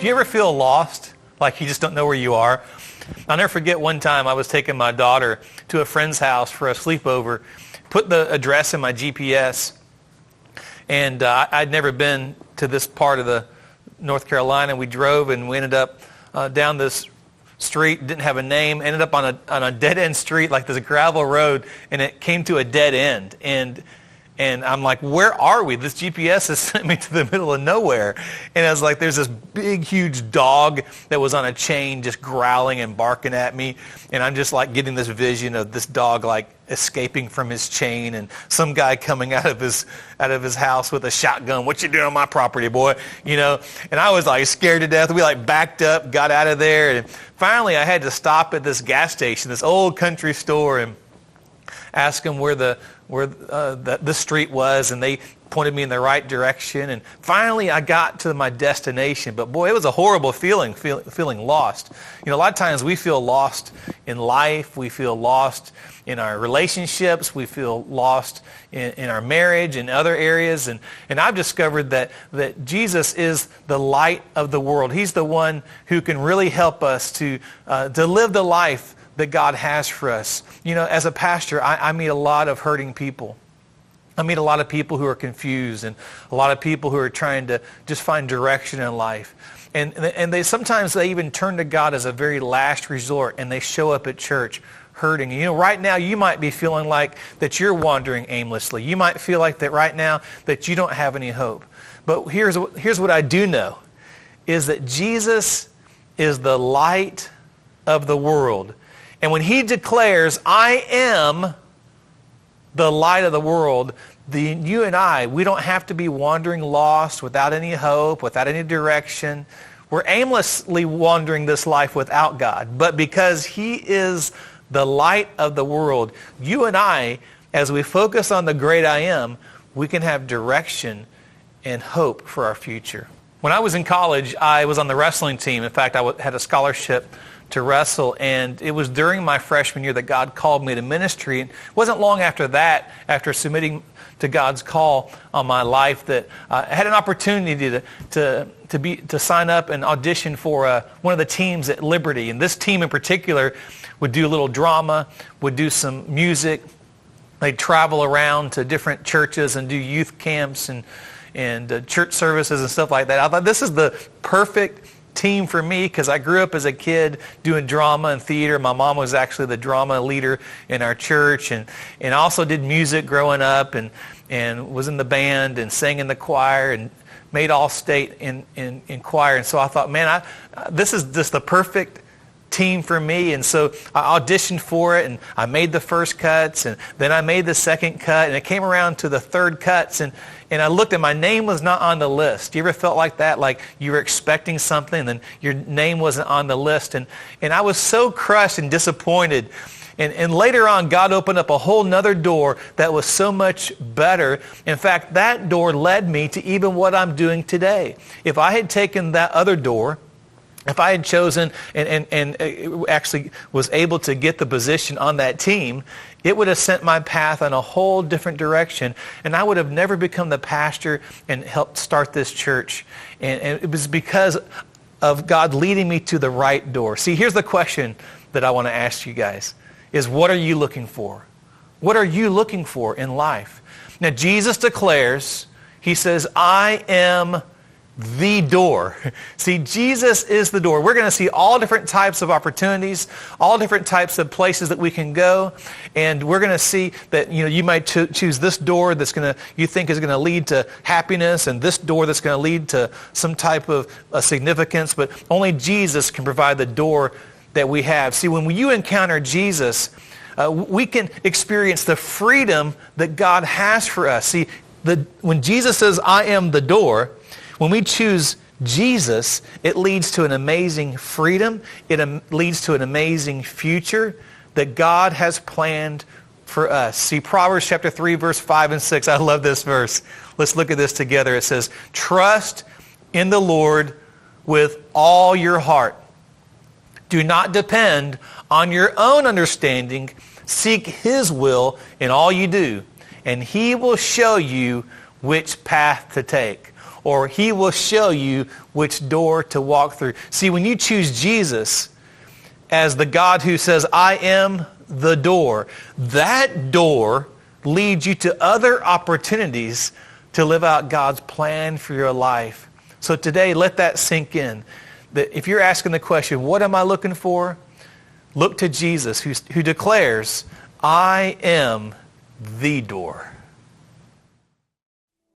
Do you ever feel lost? Like you just don't know where you are? I'll never forget one time I was taking my daughter to a friend's house for a sleepover, put the address in my GPS, and I'd never been to this part of the North Carolina. We drove and we ended up down this street, didn't have a name, ended up on a dead-end street, like this gravel road, and it came to a dead end. And I'm like, where are we? This GPS has sent me to the middle of nowhere. And I was like, there's this big, huge dog that was on a chain just growling and barking at me. And I'm just like getting this vision of this dog like escaping from his chain and some guy coming out of his house with a shotgun. What you doing on my property, boy? You know? And I was like scared to death. We like backed up, got out of there. And finally I had to stop at this gas station, this old country store, and ask them where the street was, and they pointed me in the right direction. And finally I got to my destination. But boy, it was a horrible feeling lost. You know, a lot of times we feel lost in life. We feel lost in our relationships. We feel lost in our marriage and other areas. And I've discovered that Jesus is the light of the world. He's the one who can really help us to live the life that God has for us. You know, as a pastor, I meet a lot of hurting people. I meet a lot of people who are confused and a lot of people who are trying to just find direction in life. And they sometimes they even turn to God as a very last resort, and they show up at church hurting. You know, right now you might be feeling like that you're wandering aimlessly. You might feel like that right now that you don't have any hope. But here's what I do know, is that Jesus is the light of the world. And when he declares, I am the light of the world, you and I, we don't have to be wandering lost without any hope, without any direction. We're aimlessly wandering this life without God. But because he is the light of the world, you and I, as we focus on the great I am, we can have direction and hope for our future. When I was in college, I was on the wrestling team. In fact, I had a scholarship to wrestle, and it was during my freshman year that God called me to ministry. And it wasn't long after that, after submitting to God's call on my life, that I had an opportunity to sign up and audition for one of the teams at Liberty. And this team in particular would do a little drama, would do some music. They'd travel around to different churches and do youth camps and church services and stuff like that. I thought this is the perfect team for me, because I grew up as a kid doing drama and theater. My mom was actually the drama leader in our church, and also did music growing up, and was in the band and sang in the choir and made all state in choir. And so I thought, man, this is just the perfect team for me. And so I auditioned for it, and I made the first cuts, and then I made the second cut, and it came around to the third cuts, and I looked and my name was not on the list. You ever felt like that? Like you were expecting something and then your name wasn't on the list. And I was so crushed and disappointed. And later on, God opened up a whole nother door that was so much better. In fact, that door led me to even what I'm doing today. If I had taken that other door, if I had chosen and actually was able to get the position on that team, it would have sent my path in a whole different direction, and I would have never become the pastor and helped start this church. And it was because of God leading me to the right door. See, here's the question that I want to ask you guys, is what are you looking for? What are you looking for in life? Now, Jesus declares, he says, I am the door. See, Jesus is the door. We're going to see all different types of opportunities, all different types of places that we can go, and we're going to see that you might choose this door that's you think is going to lead to happiness, and this door that's going to lead to some type of significance, but only Jesus can provide the door that we have. See, when you encounter Jesus, we can experience the freedom that God has for us. See, when Jesus says, I am the door, when we choose Jesus, it leads to an amazing freedom. It leads to an amazing future that God has planned for us. See, Proverbs chapter 3, verse 5 and 6. I love this verse. Let's look at this together. It says, trust in the Lord with all your heart. Do not depend on your own understanding. Seek his will in all you do, and he will show you which path to take. or he will show you which door to walk through. See, when you choose Jesus as the God who says, I am the door, that door leads you to other opportunities to live out God's plan for your life. So today, let that sink in. That if you're asking the question, what am I looking for? Look to Jesus who declares, I am the door.